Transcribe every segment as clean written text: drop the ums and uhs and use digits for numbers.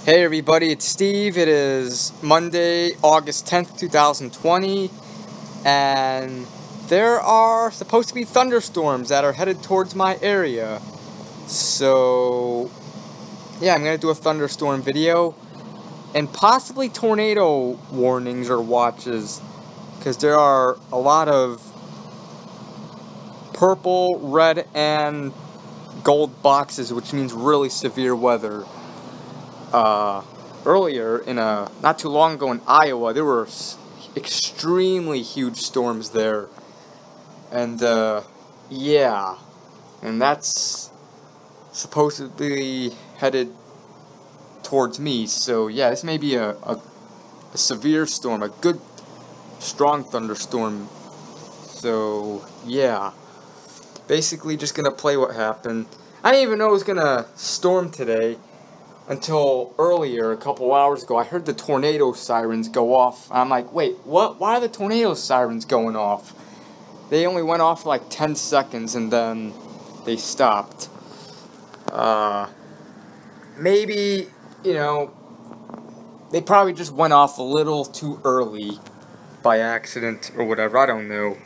Hey everybody, it's Steve. It is Monday, August 10th, 2020, and there are supposed to be thunderstorms that are headed towards my area. So, yeah, I'm going to do a thunderstorm video, and possibly tornado warnings or watches, because there are a lot of purple, red, and gold boxes, which means really severe weather. Earlier, not too long ago in Iowa, there were extremely huge storms there. And, yeah. And that's supposedly headed towards me. So, yeah, this may be a severe storm, a good, strong thunderstorm. So, yeah. Basically, just gonna play what happened. I didn't even know it was gonna storm today until earlier, a couple hours ago. I heard the tornado sirens go off. I'm like, wait, what? Why are the tornado sirens going off? They only went off for like 10 seconds and then they stopped. Maybe, they probably just went off a little too early by accident or whatever. I don't know.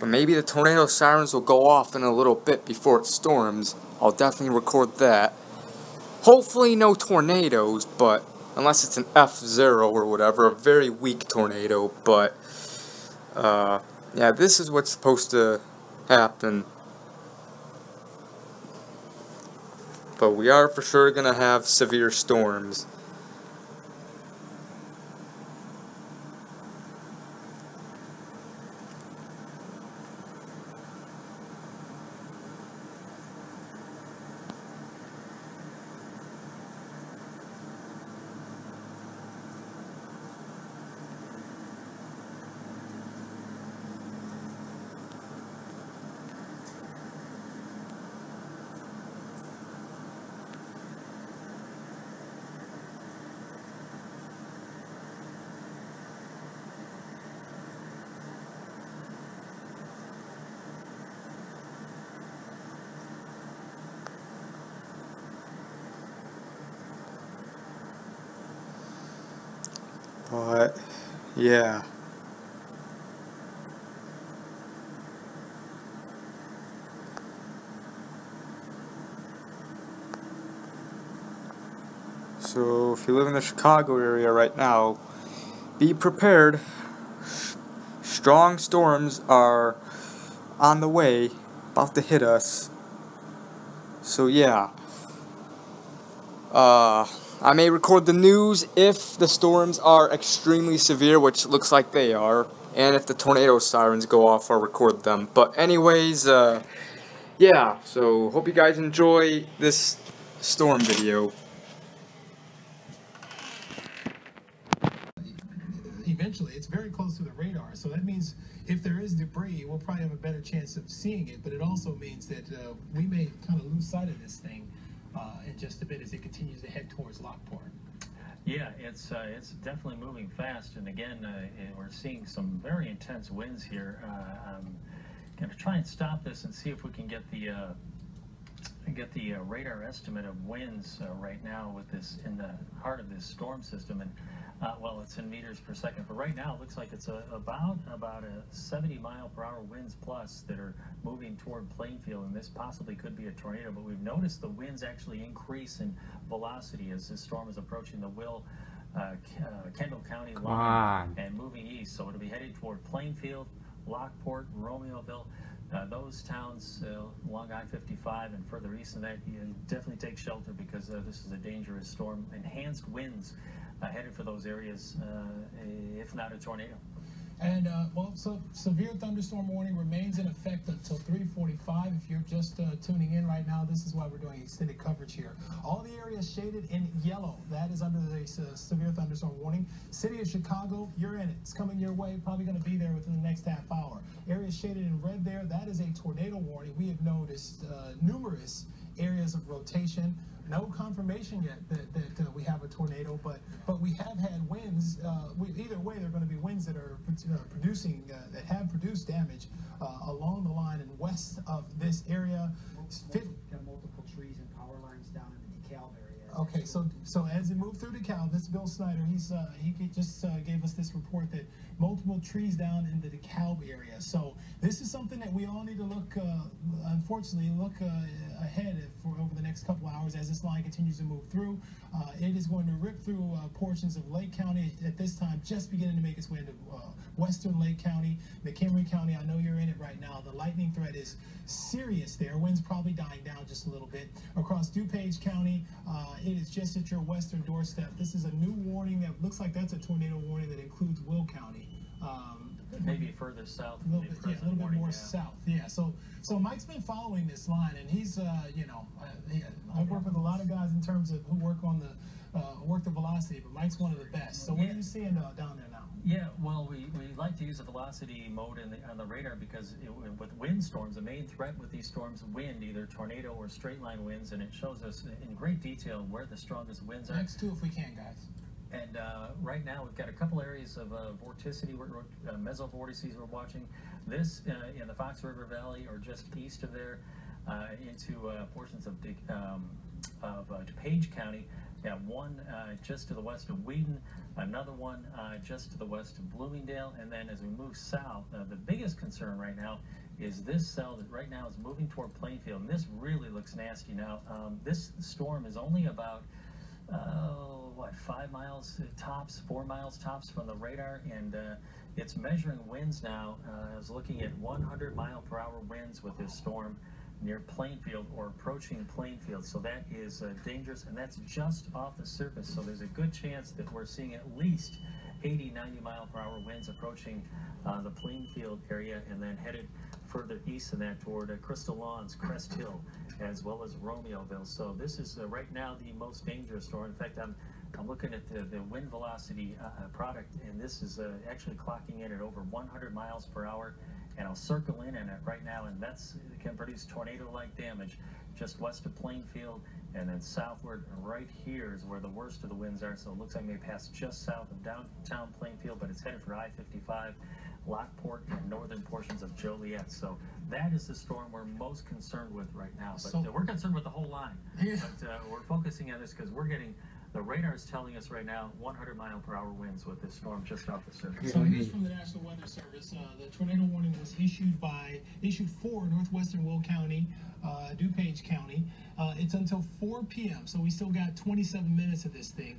But maybe the tornado sirens will go off in a little bit before it storms. I'll definitely record that. Hopefully no tornadoes, but unless it's an F0 or whatever, a very weak tornado, but yeah, this is what's supposed to happen. But we are for sure gonna have severe storms. But, yeah. So, if you live in the Chicago area right now, be prepared. Strong storms are on the way, about to hit us. So, yeah. I may record the news if the storms are extremely severe, which looks like they are, and if the tornado sirens go off, I'll record them. But anyways, yeah, so hope you guys enjoy this storm video. Eventually, it's very close to the radar, so that means if there is debris, we'll probably have a better chance of seeing it, but it also means that we may kind of lose sight of this thing in just a bit as it continues to head towards Lockport. Yeah, it's definitely moving fast, and again, we're seeing some very intense winds here. I'm going to try and stop this and see if we can get the radar estimate of winds right now with this in the heart of this storm system, and well, it's in meters per second. But right now, it looks like it's about a 70-mile-per-hour winds plus that are moving toward Plainfield, and this possibly could be a tornado. But we've noticed the winds actually increase in velocity as this storm is approaching the Kendall County line and moving east. So it'll be heading toward Plainfield, Lockport, Romeoville. Those towns along I-55 and further east than that, you definitely take shelter because this is a dangerous storm. Enhanced winds headed for those areas, if not a tornado. And, well, so severe thunderstorm warning remains in effect until 3:45. If you're just tuning in right now, this is why we're doing extended coverage here. All the areas shaded in yellow, that is under the severe thunderstorm warning. City of Chicago, you're in it. It's coming your way, probably going to be there within the next half hour. Areas shaded in red there, that is a tornado warning. We have noticed numerous areas of rotation. No confirmation yet that we have a tornado, but we have had winds. Either way, there are going to be winds that are producing that have produced damage along the line and west of this area. Got multiple trees and power lines down in the DeKalb area. Okay, so as it moved through DeKalb, this Bill Snyder, he just gave us this report that multiple trees down in the DeKalb area. So this is something that we all need to look, unfortunately, look ahead for over the next couple hours as this line continues to move through. It is going to rip through portions of Lake County at this time, just beginning to make its way into western Lake County, McHenry County. I know you're in it right now. The lightning threat is serious there. Wind's probably dying down just a little bit. Across DuPage County, it is just at your western doorstep. This is a new warning that looks like that's a tornado warning that includes Will County. Maybe further south. A little bit more south. Yeah. So Mike's been following this line, and he's, I've worked with a lot of guys in terms of who work on the velocity, but Mike's one of the best. So what are you seeing down there now? Yeah, well, we like to use the velocity mode on the radar because with windstorms, the main threat with these storms, wind, either tornado or straight line winds, and it shows us in great detail where the strongest winds are. Next two if we can, guys. And right now we've got a couple areas of vorticity, mesovortices we're watching. This in the Fox River Valley or just east of there into portions of DuPage County. Yeah, one just to the west of Wheaton, another one just to the west of Bloomingdale, and then as we move south, the biggest concern right now is this cell that right now is moving toward Plainfield, and this really looks nasty now. This storm is only about 5 miles tops, 4 miles tops from the radar, and it's measuring winds now. I was looking at 100-mile-per-hour winds with this storm near Plainfield or approaching Plainfield, so that is dangerous, and that's just off the surface. So there's a good chance that we're seeing at least 80-90-mile-per-hour winds approaching the Plainfield area, and then headed further east than that toward Crystal Lawns, Crest Hill, as well as Romeoville. So this is right now the most dangerous storm. In fact, I'm looking at the wind velocity product, and this is actually clocking in at over 100 miles per hour. And I'll circle in on it right now, and it can produce tornado-like damage just west of Plainfield, and then southward right here is where the worst of the winds are. So it looks like it may pass just south of downtown Plainfield, but it's headed for I-55, Lockport, and northern portions of Joliet. So that is the storm we're most concerned with right now. But we're concerned with the whole line. Yeah. But we're focusing on this because we're getting the radar is telling us right now 100-mile-per-hour winds with this storm just off the surface. So here's from the National Weather Service. The tornado warning was issued for northwestern Will County, DuPage County. It's until 4 p.m., so we still got 27 minutes of this thing.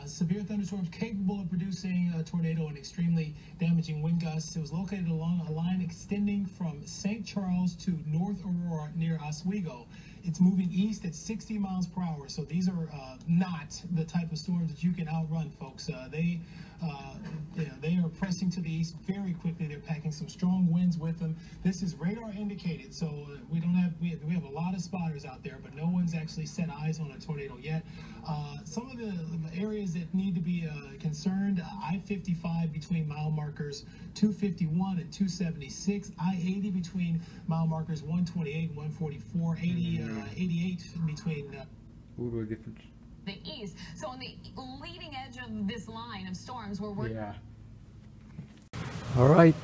Severe thunderstorms capable of producing a tornado and extremely damaging wind gusts. It was located along a line extending from St. Charles to North Aurora near Oswego. It's moving east at 60 miles per hour, so these are not the type of storms that you can outrun, folks. They are pressing to the east very quickly. They're packing some strong winds with them. This is radar indicated, so we have a lot of spotters out there, but no one's actually set eyes on a tornado yet. Some of the areas that need to be concerned: I-55 between mile markers 251 and 276, I-80 between mile markers 128 and 144, 88 between. Ooh, different. The east. So on the leading edge of this line of storms, we're working. Yeah. All right.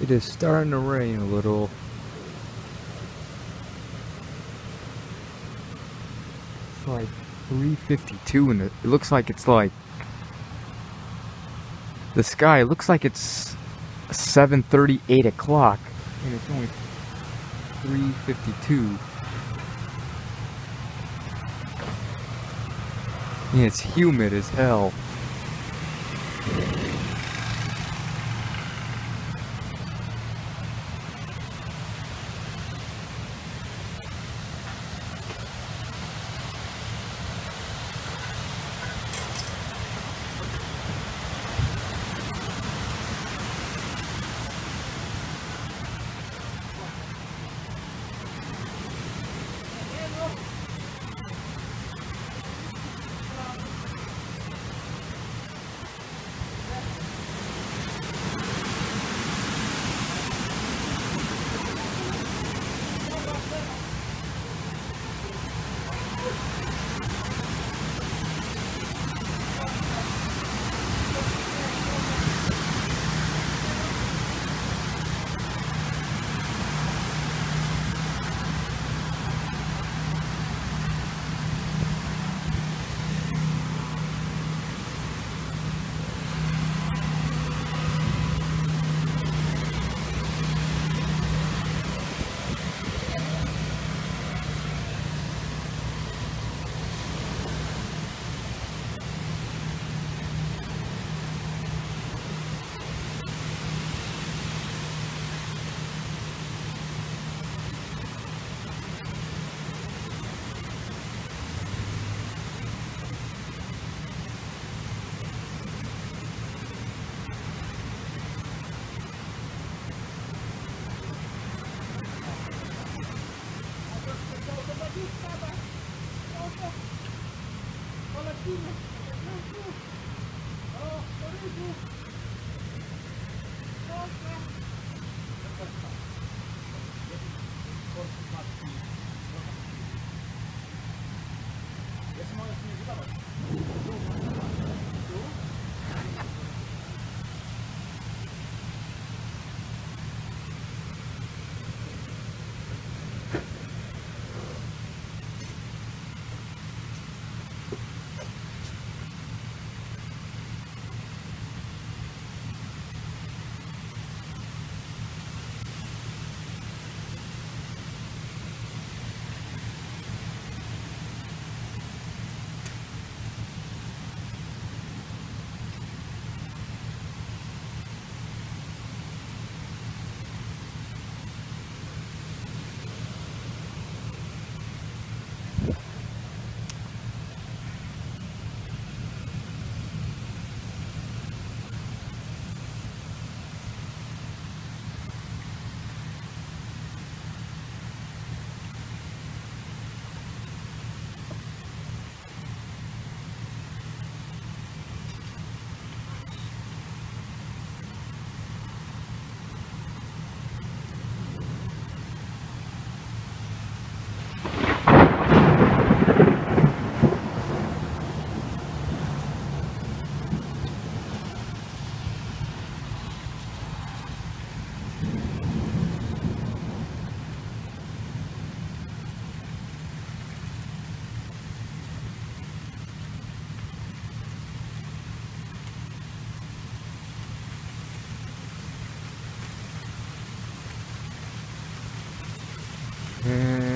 It is starting to rain a little. It's like 3:52, and it looks like it's like the sky. It looks like it's 7:30, 8 o'clock, and it's only 3:52. Yeah, it's humid as hell.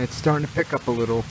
It's starting to pick up a little.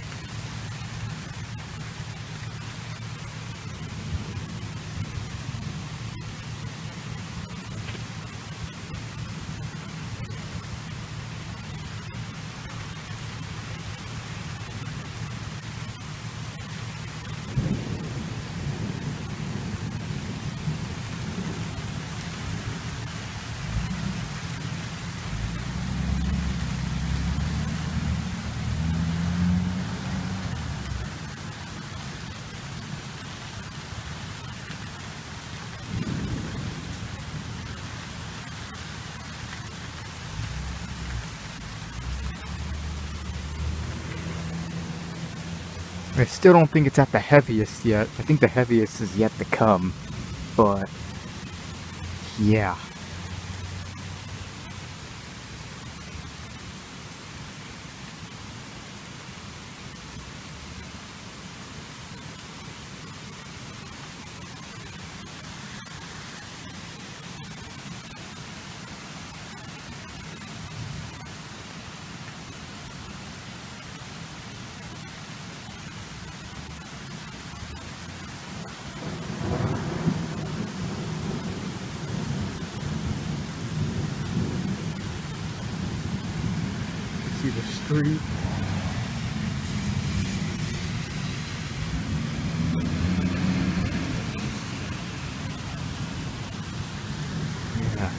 I still don't think it's at the heaviest yet. I think the heaviest is yet to come. But yeah. See the street. Yeah.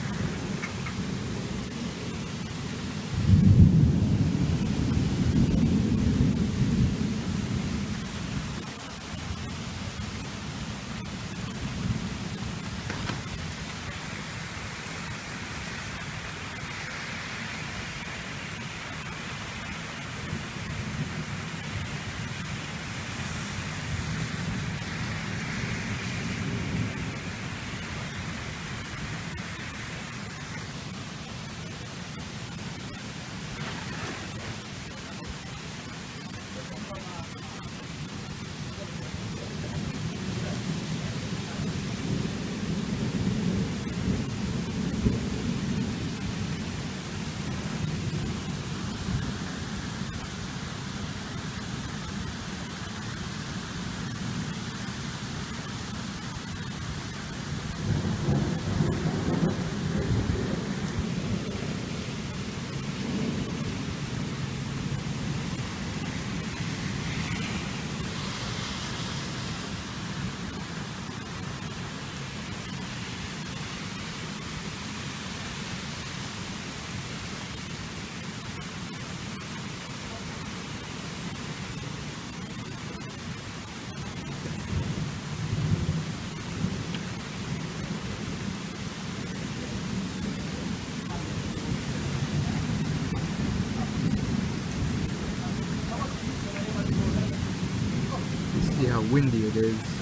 windy it is.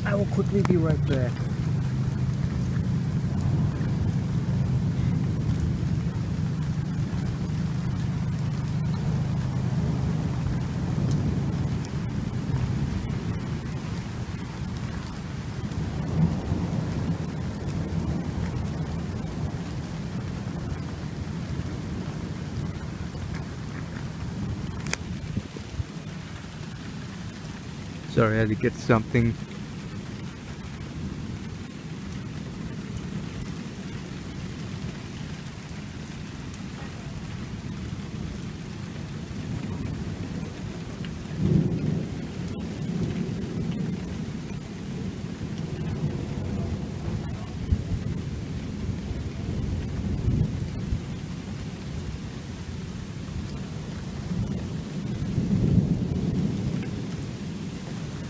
I will quickly be right back. Sorry, I had to get something.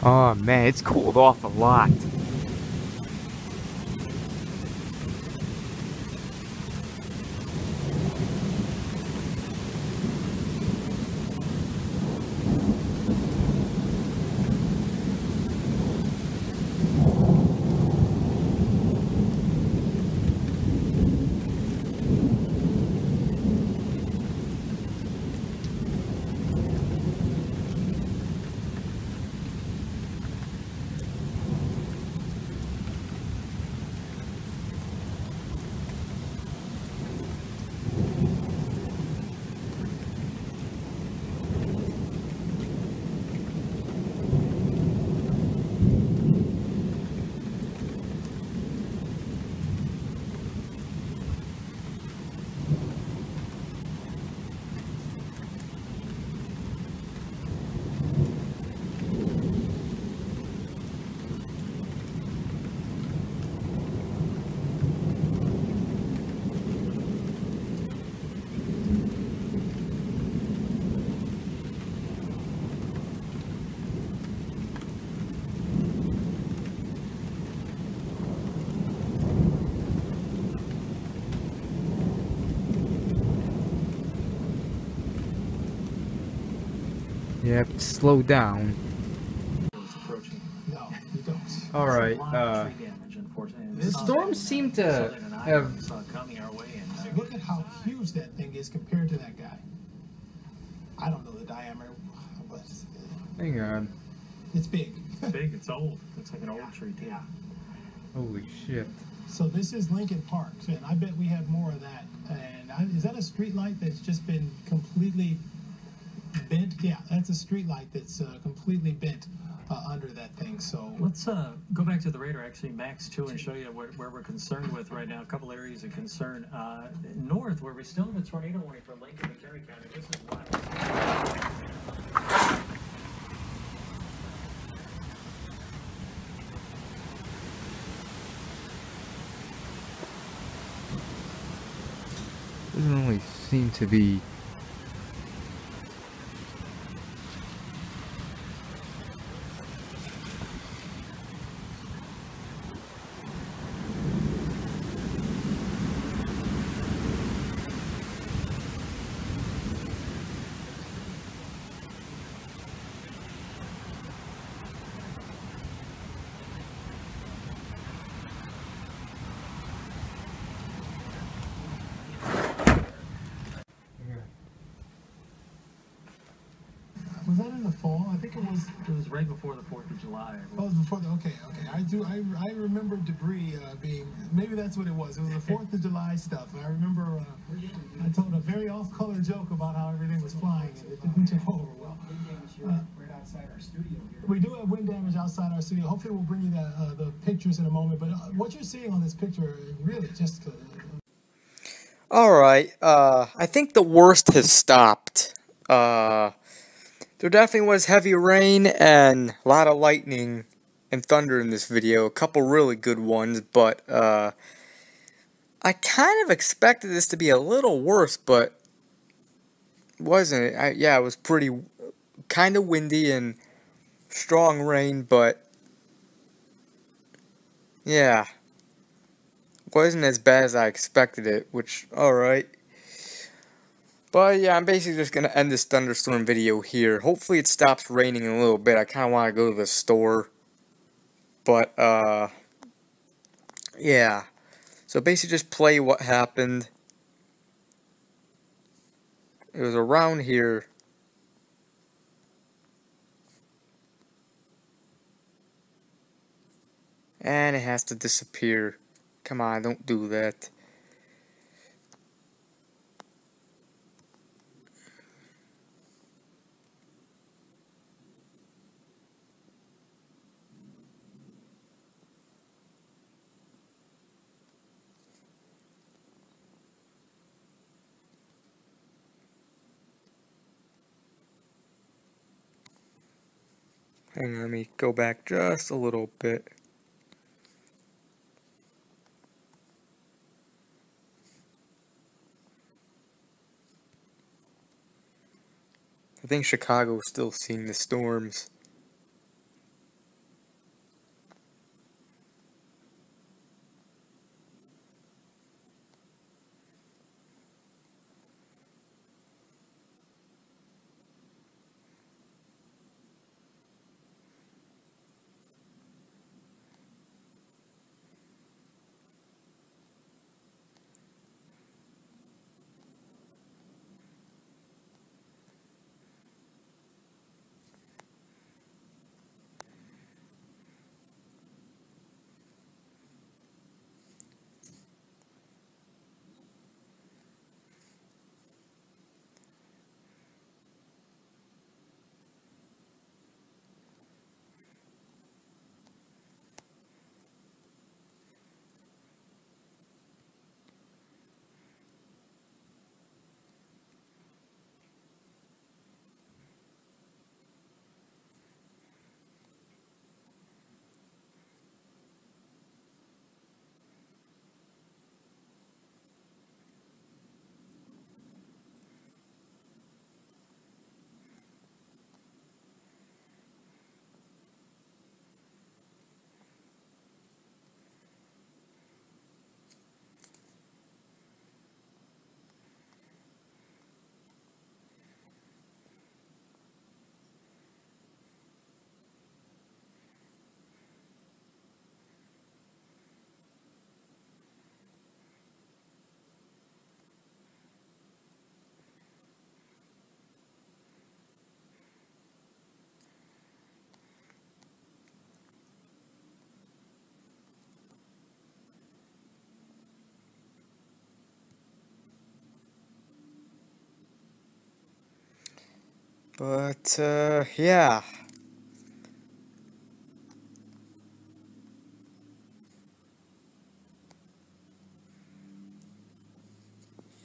Oh man, it's cooled off a lot. Yep, slow down. It's approaching. No, you don't. Alright, There's a lot of tree damage, unfortunately. the storms seem to have... saw it coming our way, So and look at how huge that thing is compared to that guy. I don't know the diameter, but Hang on. it's big. it's big. It's old. It's like an old tree too. Yeah. Holy shit. So this is Lincoln Park, and I bet we have more of that. And is that a street light that's just been completely bent? Yeah, that's a street light that's completely bent under that thing. So Let's go back to the radar, actually, Max 2, and show you where we're concerned with right now. A couple areas of concern. North, where we still have a tornado warning for Lincoln and McHenry County. This is why. Doesn't really seem to be... was that in the fall? I think it was. It was right before the 4th of July. Oh, it was before. Okay. I remember debris being. Maybe that's what it was. It was the 4th of July stuff. I remember. I told a very off-color joke about how everything was flying, and it didn't go over well. Right outside our studio here. We do have wind damage outside our studio. Hopefully, we'll bring you the pictures in a moment. But what you're seeing on this picture, really, just. Alright, I think the worst has stopped. There definitely was heavy rain and a lot of lightning and thunder in this video. A couple really good ones, but I kind of expected this to be a little worse, but wasn't it? Yeah, it was pretty kind of windy and strong rain, but yeah, wasn't as bad as I expected it, which, alright. But yeah, I'm basically just going to end this thunderstorm video here. Hopefully it stops raining in a little bit. I kind of want to go to the store. But, yeah. So basically just play what happened. It was around here. And it has to disappear. Come on, don't do that. Hang on, let me go back just a little bit. I think Chicago's still seeing the storms. But, yeah.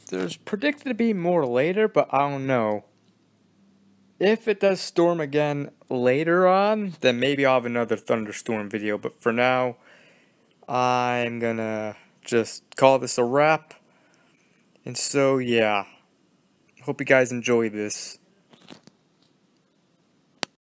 There's predicted to be more later, but I don't know. If it does storm again later on, then maybe I'll have another thunderstorm video. But for now, I'm gonna just call this a wrap. And so, yeah. Hope you guys enjoy this.